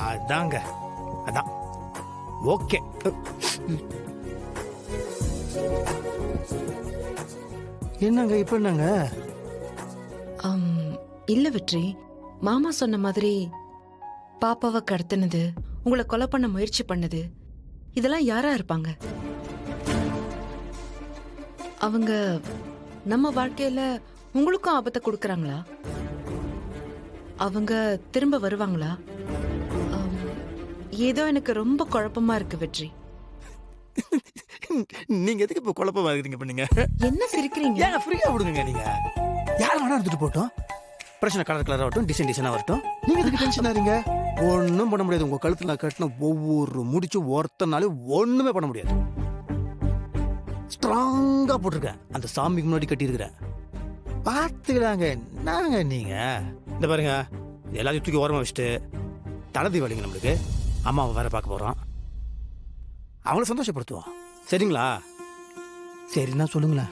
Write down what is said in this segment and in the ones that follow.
அதாங்க அதான் ஓகே. என்னங்க இப்ப என்னங்க? இல்ல வெற்றி, மாமா சொன்ன மாதிரி பாப்பாவை கடத்தினது, உங்களை கொலை பண்ண முயற்சி பண்ணது, இதெல்லாம் யாரா இருப்பாங்க? அவங்க நம்ம வாழ்க்கையில உங்களுக்கும் ஆபத்தை கொடுக்கறாங்களா? அவங்க திரும்ப வருவாங்களா? ஏதோ எனக்கு ரொம்ப குழப்பமா இருக்கு வெற்றி. நீங்க எதுக்கு இப்ப குழப்பமா இருக்கீங்க? பண்ணீங்க என்ன சிரிக்கிறீங்க? ஏன் ஃப்ரீயா விடுங்க. நீங்க யார் வேணா எடுத்துட்டு போட்டோம், பிரச்சனை கலர் கலரா வரட்டும், டிசைன் டிசைனா வரட்டும். நீங்க எதுக்கு டென்ஷன் ஆறீங்க? ஒன்னும் பண்ண முடியாது. உங்க கழுத்துல கட்டின ஒவ்வொரு முடிச்சு ஒருத்தனாலே ஒண்ணுமே பண்ண முடியாது. ஸ்ட்ராங்கா போட்டிருக்கேன், அந்த சாமிக்கு முன்னாடி கட்டி இருக்கிறேன். பார்த்துக்கலாங்க. என்னங்க நீங்க இந்த பாருங்க, எல்லாத்தையும் தூக்கி ஓரமா வச்சுட்டு தலை தீபாவளிங்க நம்மளுக்கு அம்மாவை வேற பார்க்க போறோம். அவங்கள சந்தோஷப்படுத்துவோம். சரிங்களா? சரின்னா சொல்லுங்களேன்.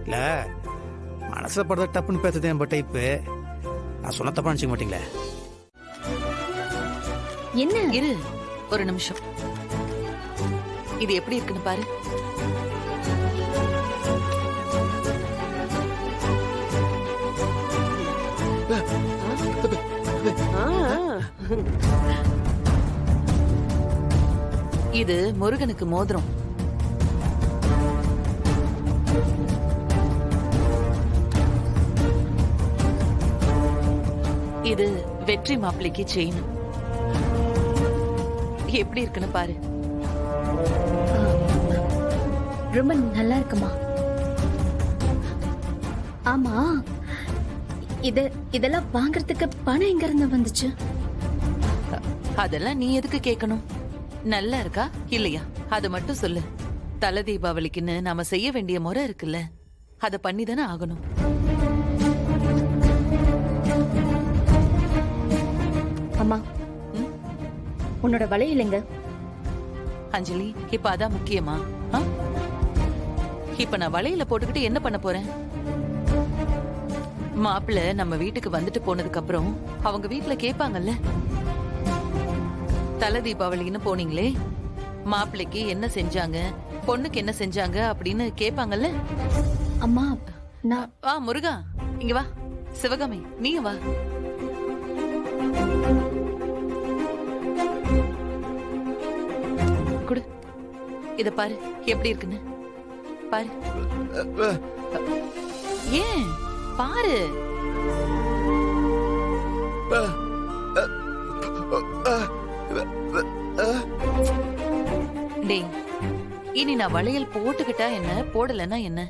இல்ல மனசுல படுற டப்புன்னு பேசுறது என் டைப்பு. நான் சொன்ன தப்பா நினைச்சுக்க மாட்டீங்களே? என்ன இரு ஒரு நிமிஷம். இது எப்படி இருக்குன்னு பாரு. இது முருகனுக்கு மோதிரம். இது வெற்றி மாப்பிள்ளைக்கு செயின். எப்படி இருக்குன்னு பாரு. ரொம்ப நல்லா இருக்குமா? ஆமா, இதெல்லாம் வாங்குறதுக்கு பணம் எங்க இருந்து வந்துச்சு? அதெல்லாம் நீ எதுக்கு கேட்கணும்? நல்லா இருக்கா இல்லையா அது மட்டும் சொல்லு. தலை தீபாவளிக்குன்னு நாம செய்ய வேண்டிய முறை இருக்குல்ல, அத பண்ணி தானே ஆகணும். அம்மா, உன்னோட வளையலுங்க? அஞ்சலி, இப்ப அதான் முக்கியமா? இப்ப நான் வளையல போட்டுக்கிட்டு என்ன பண்ண போறேன்? மாப்பிள்ள நம்ம வீட்டுக்கு வந்துட்டு போனதுக்கு அப்புறம் அவங்க வீட்டுல கேட்பாங்கல்ல, தலை தீபாவளின்னு போனீங்களே, மாப்பிள்ளைக்கு என்ன செஞ்சாங்க, பொண்ணுக்கு என்ன செஞ்சாங்க அப்படின்னு கேட்பாங்கல்ல. அம்மா, நான் வா முருகா, இங்க வா. சிவகாமி, நீ வா. குடு, இத பாரு எப்படி இருக்குன்னு பாரு. ஏன் பாரு. டேய், இனி நான் வளையல் போட்டுக்கிட்டா என்ன, போடலன்னா என்ன?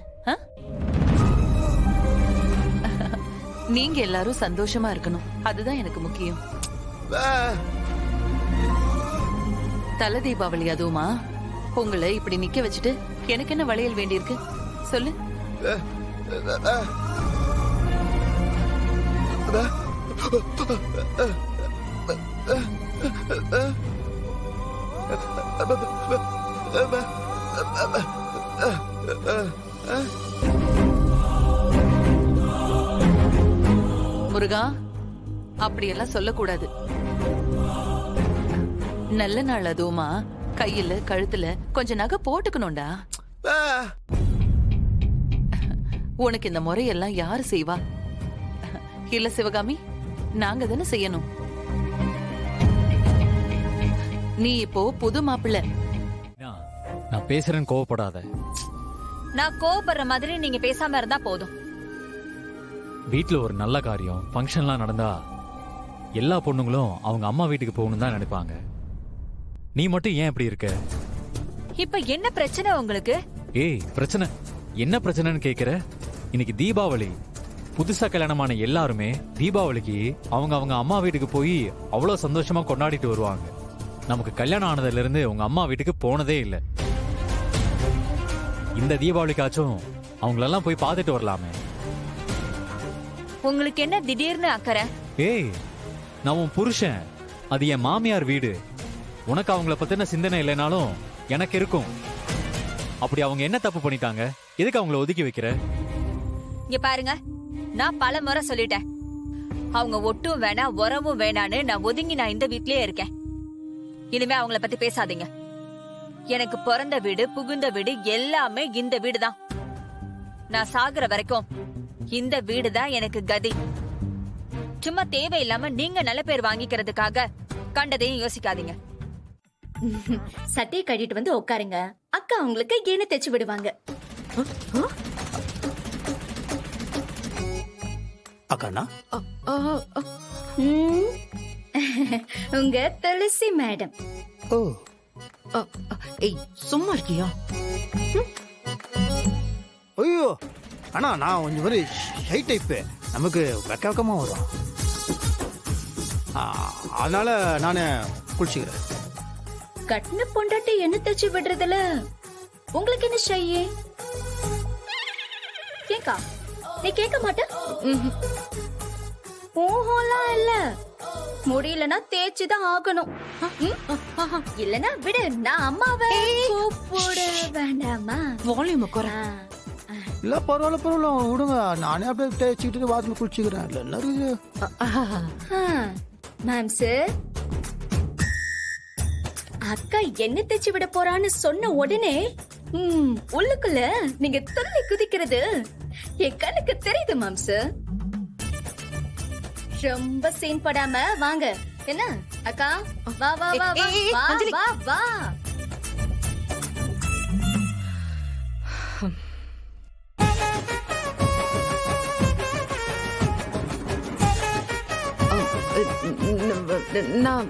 நீங்க எல்லாரும் சந்தோஷமா இருக்கணும், அதுதான் எனக்கு முக்கியம். தலை தீபாவளி அதுவுமா? உங்களை இப்படி நிக்க வச்சுட்டு எனக்கு என்ன வளையல் வேண்டியிருக்கு சொல்லு. முருகா, அப்படியெல்லாம் சொல்லக்கூடாது. நல்ல நாள் அதுவுமா கையில கழுத்துல கொஞ்சம் நகை போட்டுக்கணும்டா. உனக்கு இந்த முறையெல்லாம் யாரு செய்வா? இல்ல சிவகாமி, நாங்க தானே செய்யணும். நீ இப்போ புது மாப்பிள்ளை. நான் பேசுறேன், கோவப்படாத. நான் கோவப்படுற மாதிரி நீங்க பேசாம இருந்தா போதும். வீட்ல ஒரு நல்ல காரியம் ஃபங்க்ஷன்லாம் நடந்தா எல்லா பொண்ணுங்களும் அவங்க அம்மா வீட்டுக்கு போகணும் தான் நினைப்பாங்க. நீ மட்டும் ஏன் இப்படி இருக்க? இப்ப என்ன பிரச்சனை உங்களுக்கு? ஏய், பிரச்சனை என்ன பிரச்சனைன்னு கேக்குற? இன்னைக்கு தீபாவளி. புதுசா கல்யாணமான எல்லாருமே தீபாவளிக்கு அவங்க அவங்க அம்மா வீட்டுக்கு போய் அவ்வளவு சந்தோஷமா கொண்டாடிட்டு வருவாங்க. நமக்கு கல்யாணம் ஆனதுல இருந்து உங்க அம்மா வீட்டுக்கு போனதே இல்ல. இந்த தீபாவளிக்காச்சும் அவங்களெல்லாம் போய் பார்த்துட்டு வரலாமே. உங்களுக்கு என்ன திடீர்னு அக்கறை? ஏய், நான் உன் புருஷன், அது என் மாமியார் வீடு. உனக்கு அவங்கள பத்தின சிந்தனை இல்லைனாலும் எனக்கு இருக்கும். அப்படி அவங்க என்ன தப்பு பண்ணிட்டாங்க? எதுக்கு அவங்கள ஒதுக்கி வைக்கிற? இங்க பாருங்க, நான் பல முறை சொல்லிட்டேன், அவங்க ஒட்டும் வேணாம் உறவும் வேணான்னு நான் ஒதுங்கி நான் இந்த வீட்லயே இருக்கேன். இனிமே அவங்கள பத்தி பேசாதீங்க. எனக்கு பிறந்த வீடு புகுந்த வீடு எல்லாமே இந்த வீடுதான். நான் சாகுற வரைக்கும் இந்த வீடுதான் எனக்கு கதி. சும்மா தேவையில்லாம நீங்க நல்ல பேர் வாங்கிக்கிறதுக்காக கண்டதையும் யோசிக்காதீங்க. சட்டையை கட்டிட்டு வந்து உட்காருங்க, அக்கா உங்களுக்கு என்ன தைச்சு விடுவாங்க. அக்காண்ணா ம். உங்க துளசி மேடம். ஓ ஏய் சும்மா இருக்கியா? ஐயோ அண்ணா, நான் கொஞ்சம் ஒரு ஷை டைப்பு, நமக்கு வெக்க வெக்கமா வரும். அதனால நான் குளிச்சுக்கிறேன். கட்டின பொண்டாட்டி என்ன தைச்சு விடுறதுல உங்களுக்கு என்ன ஷையே? கேக்கா நீ கேட்க மாட்ட? ஓஹோலாம் இல்ல, முடியலன்னா தேய்ச்சுதான் ஆகணும். இல்லனா விடு, நான் அம்மாவை கூப்பிட வேண்டாமா? வால்யூம் குறை. இல்ல பரவாயில்ல பரவாயில்ல விடுங்க, நானே அப்படியே தேய்ச்சிக்கிட்டு வாசல் குளிச்சுக்கிறேன். இல்லை என்ன இருக்குது? மேம் சார், அக்கா என்ன தைச்சு விட போறான்னு சொன்ன உடனே உள்ளுக்குள்ள நீங்க துள்ளி குதிக்கிறது என் கண்ணுக்கு தெரியுது மேம் சார். ரொம்ப சீன் படாம வாங்க. என்ன அக்கா, வா வா வா வா வா வா வா. நான்